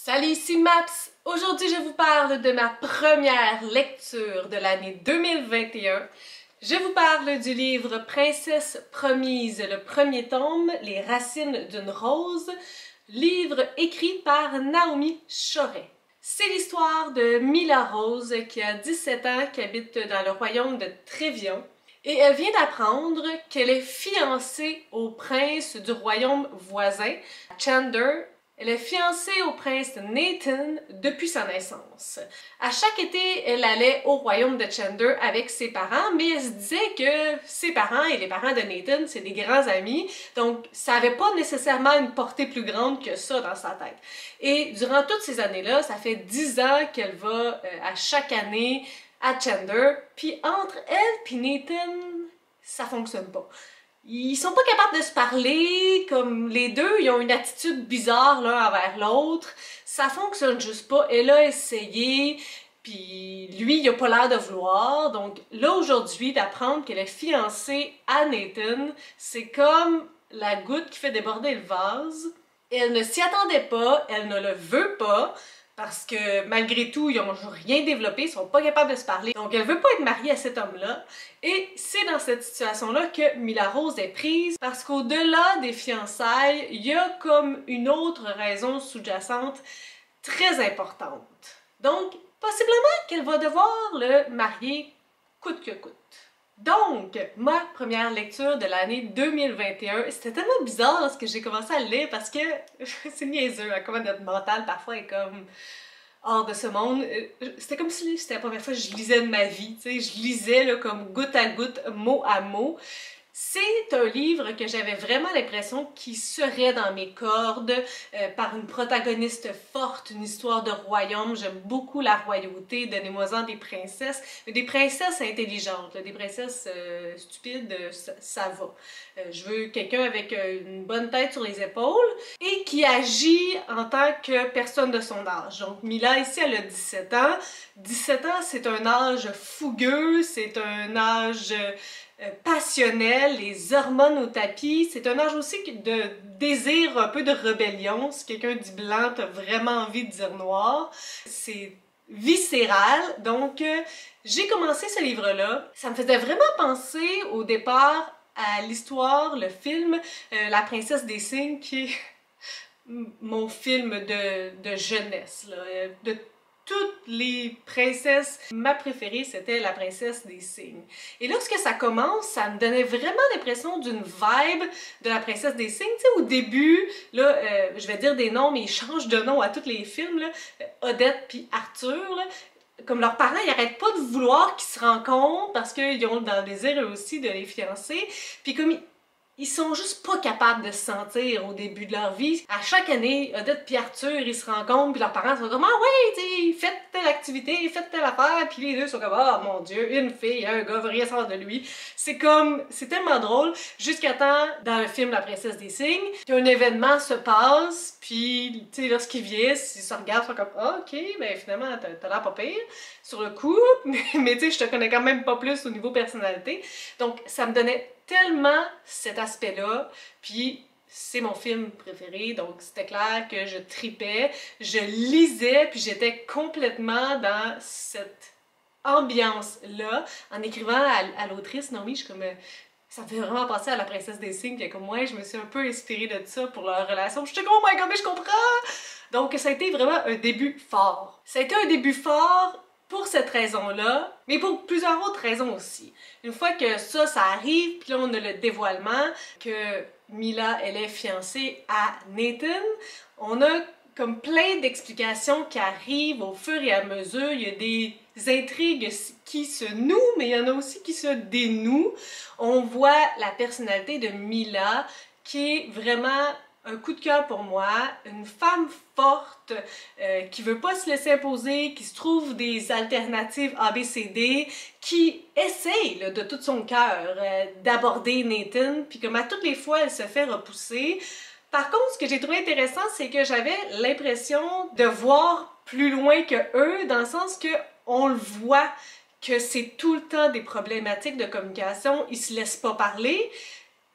Salut, ici Maps! Aujourd'hui, je vous parle de ma première lecture de l'année 2021. Je vous parle du livre Princesse promise, le premier tome, Les racines d'une rose, livre écrit par Naomi Choret. C'est l'histoire de Mila Rose qui a 17 ans, qui habite dans le royaume de Trévion. Et elle vient d'apprendre qu'elle est fiancée au prince du royaume voisin, Chander. Elle est fiancée au prince Nathan depuis sa naissance. À chaque été, elle allait au royaume de Chander avec ses parents, mais elle se disait que ses parents et les parents de Nathan, c'est des grands amis, donc ça n'avait pas nécessairement une portée plus grande que ça dans sa tête. Et durant toutes ces années-là, ça fait 10 ans qu'elle va à chaque année à Chander, puis entre elle et Nathan, ça fonctionne pas. Ils sont pas capables de se parler, comme les deux, ils ont une attitude bizarre l'un envers l'autre. Ça fonctionne juste pas. Elle a essayé, puis lui, il a pas l'air de vouloir. Donc là, aujourd'hui, d'apprendre qu'elle est fiancée à Nathan, c'est comme la goutte qui fait déborder le vase. Elle ne s'y attendait pas, elle ne le veut pas. Parce que malgré tout, ils n'ont rien développé, ils sont pas capables de se parler. Donc elle veut pas être mariée à cet homme-là. Et c'est dans cette situation-là que Mila Rose est prise. Parce qu'au-delà des fiançailles, il y a comme une autre raison sous-jacente très importante. Donc, possiblement qu'elle va devoir le marier coûte que coûte. Donc, ma première lecture de l'année 2021, c'était tellement bizarre lorsque j'ai commencé à le lire parce que c'est niaiseux, hein, comment notre mental parfois est comme hors de ce monde. C'était comme si c'était la première fois que je lisais de ma vie, tu sais, je lisais là, comme goutte à goutte, mot à mot. C'est un livre que j'avais vraiment l'impression qu'il serait dans mes cordes par une protagoniste forte, une histoire de royaume. J'aime beaucoup la royauté, donnez-moi-en des princesses, mais des princesses intelligentes, là, des princesses stupides, ça va. Je veux quelqu'un avec une bonne tête sur les épaules et qui agit en tant que personne de son âge. Donc Mila ici, elle a 17 ans. 17 ans, c'est un âge fougueux, c'est un âge passionnel, les hormones au tapis. C'est un âge aussi de désir, un peu de rébellion. Si quelqu'un dit blanc, t'as vraiment envie de dire noir. C'est viscéral. Donc, j'ai commencé ce livre-là. Ça me faisait vraiment penser au départ à l'histoire, le film La princesse des cygnes, qui est mon film de jeunesse, là, de toutes les princesses, ma préférée, c'était la princesse des cygnes. Et lorsque ça commence, ça me donnait vraiment l'impression d'une vibe de la princesse des cygnes. Tu sais, au début, là, je vais dire des noms, mais ils changent de nom à tous les films, là, Odette puis Arthur, là, comme leurs parents, ils arrêtent pas de vouloir qu'ils se rencontrent parce qu'ils ont dans le désir eux aussi de les fiancer. Puis comme ils sont juste pas capables de se sentir au début de leur vie. À chaque année, Odette et Arthur, ils se rencontrent, puis leurs parents sont comme « Ah ouais, tu sais, faites telle activité, faites telle affaire », puis les deux sont comme « Ah mon Dieu, une fille, un gars, rien sort de lui ». C'est comme, c'est tellement drôle, jusqu'à temps, dans le film La princesse des cygnes, qu'un événement se passe, puis, tu sais, lorsqu'ils vieillissent, ils se regardent, ils sont comme « Ah, ok, ben finalement, t'as l'air pas pire sur le coup, mais tu sais, je te connais quand même pas plus au niveau personnalité ». Donc, ça me donnait tellement cet aspect-là, puis c'est mon film préféré, donc c'était clair que je tripais, je lisais, puis j'étais complètement dans cette ambiance-là. En écrivant à l'autrice, Naomi, je suis comme... ça me fait vraiment penser à la princesse des cygnes, que comme moi, je me suis un peu inspirée de ça pour leur relation. Je suis comme, oh my god, mais je comprends! Donc ça a été vraiment un début fort. Ça a été un début fort pour cette raison-là, mais pour plusieurs autres raisons aussi. Une fois que ça arrive, puis là on a le dévoilement que Mila, elle est fiancée à Nathan, on a comme plein d'explications qui arrivent au fur et à mesure. Il y a des intrigues qui se nouent, mais il y en a aussi qui se dénouent. On voit la personnalité de Mila qui est vraiment un coup de cœur pour moi, une femme forte qui veut pas se laisser imposer, qui se trouve des alternatives ABCD, qui essaye là, de tout son cœur d'aborder Nathan, puis comme à toutes les fois elle se fait repousser. Par contre, ce que j'ai trouvé intéressant, c'est que j'avais l'impression de voir plus loin que eux, dans le sens que on le voit que c'est tout le temps des problématiques de communication, ils se laissent pas parler.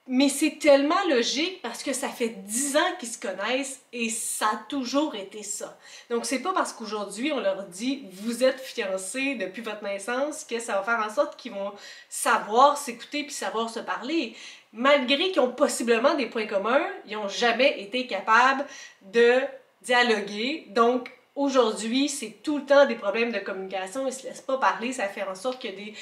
Mais c'est tellement logique parce que ça fait 10 ans qu'ils se connaissent et ça a toujours été ça. Donc c'est pas parce qu'aujourd'hui on leur dit vous êtes fiancés depuis votre naissance que ça va faire en sorte qu'ils vont savoir s'écouter puis savoir se parler. Malgré qu'ils ont possiblement des points communs, ils n'ont jamais été capables de dialoguer. Donc aujourd'hui, c'est tout le temps des problèmes de communication, ils se laissent pas parler, ça fait en sorte qu'il y a des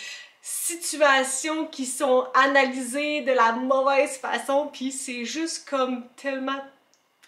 situations qui sont analysées de la mauvaise façon, puis c'est juste comme tellement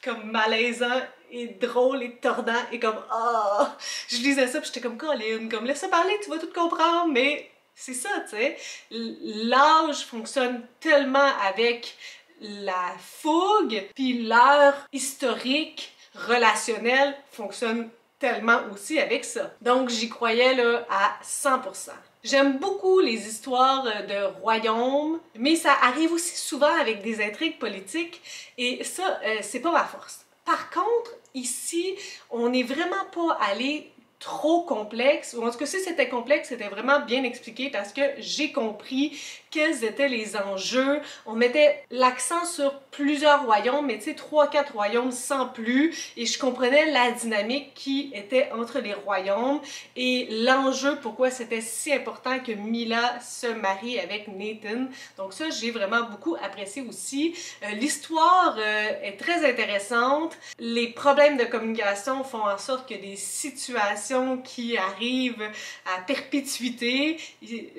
comme malaisant et drôle et tordant et comme oh! Je lisais ça puis j'étais comme Colin, comme laisse-le parler, tu vas tout comprendre, mais c'est ça, tu sais. L'âge fonctionne tellement avec la fougue, puis l'heure historique, relationnelle fonctionne tellement aussi avec ça. Donc j'y croyais là à 100%. J'aime beaucoup les histoires de royaumes, mais ça arrive aussi souvent avec des intrigues politiques et ça, c'est pas ma force. Par contre, ici, on n'est vraiment pas allé trop complexe, ou en tout cas si c'était complexe, c'était vraiment bien expliqué parce que j'ai compris quels étaient les enjeux. On mettait l'accent sur plusieurs royaumes, mais tu sais, 3-4 royaumes sans plus, et je comprenais la dynamique qui était entre les royaumes et l'enjeu, pourquoi c'était si important que Mila se marie avec Nathan. Donc ça, j'ai vraiment beaucoup apprécié aussi. L'histoire est très intéressante. Les problèmes de communication font en sorte que des situations qui arrivent à perpétuité.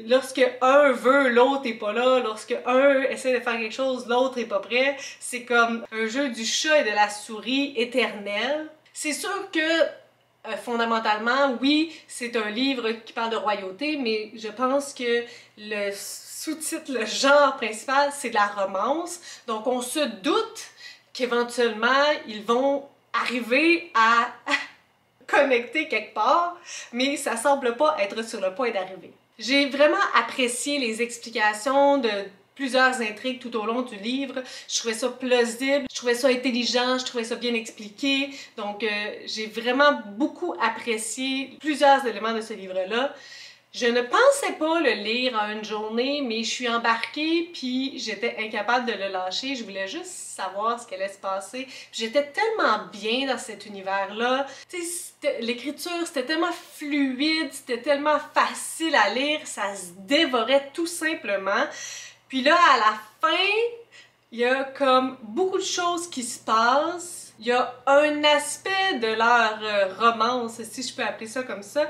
Lorsque un veut, l'autre n'est pas là. Lorsque un essaie de faire quelque chose, l'autre n'est pas prêt. C'est comme un jeu du chat et de la souris éternel. C'est sûr que fondamentalement, oui, c'est un livre qui parle de royauté, mais je pense que le sous-titre, le genre principal, c'est de la romance. Donc on se doute qu'éventuellement, ils vont arriver à connecter quelque part, mais ça semble pas être sur le point d'arriver. J'ai vraiment apprécié les explications de plusieurs intrigues tout au long du livre. Je trouvais ça plausible, je trouvais ça intelligent, je trouvais ça bien expliqué. Donc j'ai vraiment beaucoup apprécié plusieurs éléments de ce livre-là. Je ne pensais pas le lire en une journée, mais je suis embarquée puis j'étais incapable de le lâcher. Je voulais juste savoir ce qui allait se passer. J'étais tellement bien dans cet univers-là. L'écriture, c'était tellement fluide, c'était tellement facile à lire, ça se dévorait tout simplement. Puis là, à la fin, il y a comme beaucoup de choses qui se passent. Il y a un aspect de leur romance, si je peux appeler ça comme ça,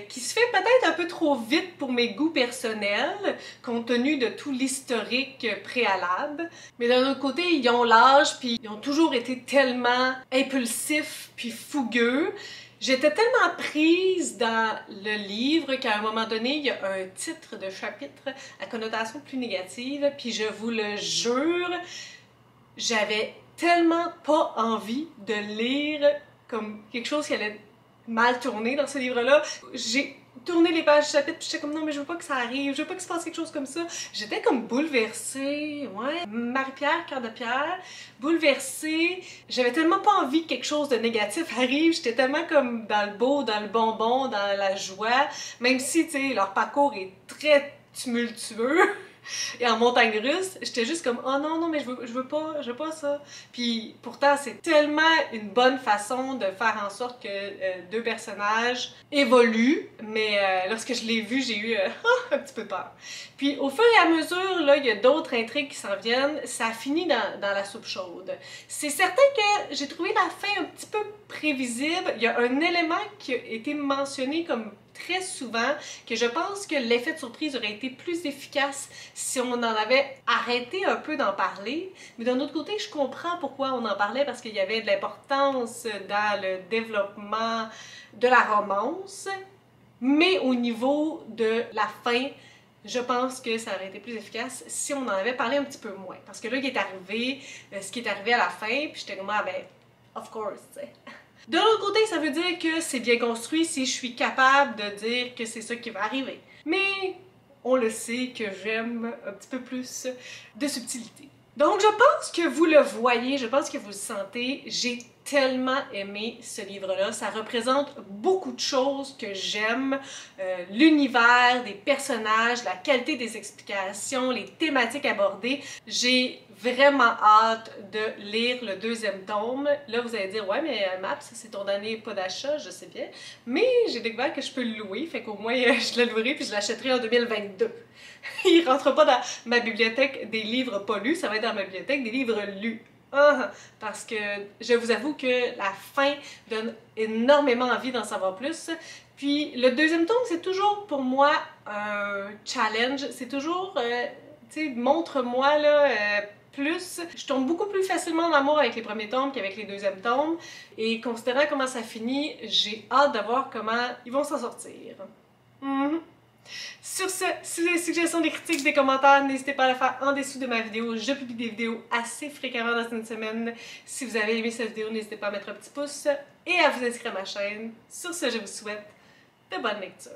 qui se fait peut-être un peu trop vite pour mes goûts personnels, compte tenu de tout l'historique préalable. Mais d'un autre côté, ils ont l'âge, puis ils ont toujours été tellement impulsifs, puis fougueux. J'étais tellement prise dans le livre qu'à un moment donné, il y a un titre de chapitre à connotation plus négative, puis je vous le jure, j'avais tellement pas envie de lire comme quelque chose qui allait mal tourner dans ce livre-là. J'ai tourné les pages du chapitre puis j'étais comme non mais je veux pas que ça arrive, je veux pas qu'il se passe quelque chose comme ça. J'étais comme bouleversée, ouais, Marie-Pierre, cœur de pierre, bouleversée. J'avais tellement pas envie que quelque chose de négatif arrive, j'étais tellement comme dans le beau, dans le bonbon, dans la joie, même si tu sais leur parcours est très tumultueux. Et en montagne russe, j'étais juste comme oh non, non, mais je veux pas ça. Puis pourtant, c'est tellement une bonne façon de faire en sorte que deux personnages évoluent, mais lorsque je l'ai vu, j'ai eu un petit peu peur. Puis au fur et à mesure, là, il y a d'autres intrigues qui s'en viennent, ça finit dans la soupe chaude. C'est certain que j'ai trouvé la fin un petit peu prévisible. Il y a un élément qui a été mentionné comme très souvent, que je pense que l'effet de surprise aurait été plus efficace si on en avait arrêté un peu d'en parler. Mais d'un autre côté, je comprends pourquoi on en parlait, parce qu'il y avait de l'importance dans le développement de la romance. Mais au niveau de la fin, je pense que ça aurait été plus efficace si on en avait parlé un petit peu moins. Parce que là, il est arrivé ce qui est arrivé à la fin, puis j'étais comme ah ben, of course, tu sais. De l'autre côté, ça veut dire que c'est bien construit si je suis capable de dire que c'est ça qui va arriver. Mais on le sait que j'aime un petit peu plus de subtilité. Donc je pense que vous le voyez, je pense que vous le sentez, j'ai tellement aimé ce livre-là. Ça représente beaucoup de choses que j'aime. L'univers, des personnages, la qualité des explications, les thématiques abordées. J'ai vraiment hâte de lire le deuxième tome. Là, vous allez dire, ouais, mais Maps, c'est ton année pas d'achat, je sais bien. Mais j'ai découvert que je peux le louer, fait qu'au moins, je le louerai puis je l'achèterai en 2022. Il rentre pas dans ma bibliothèque des livres pas lus, ça va être dans ma bibliothèque des livres lus. Parce que je vous avoue que la fin donne énormément envie d'en savoir plus. Puis le deuxième tome, c'est toujours pour moi un challenge. C'est toujours, tu sais, montre-moi là plus. Je tombe beaucoup plus facilement en amour avec les premiers tomes qu'avec les deuxièmes tomes. Et considérant comment ça finit, j'ai hâte de voir comment ils vont s'en sortir. Sur ce, si vous avez des suggestions, des critiques, des commentaires, n'hésitez pas à le faire en dessous de ma vidéo. Je publie des vidéos assez fréquemment dans une semaine. Si vous avez aimé cette vidéo, n'hésitez pas à mettre un petit pouce et à vous inscrire à ma chaîne. Sur ce, je vous souhaite de bonnes lectures.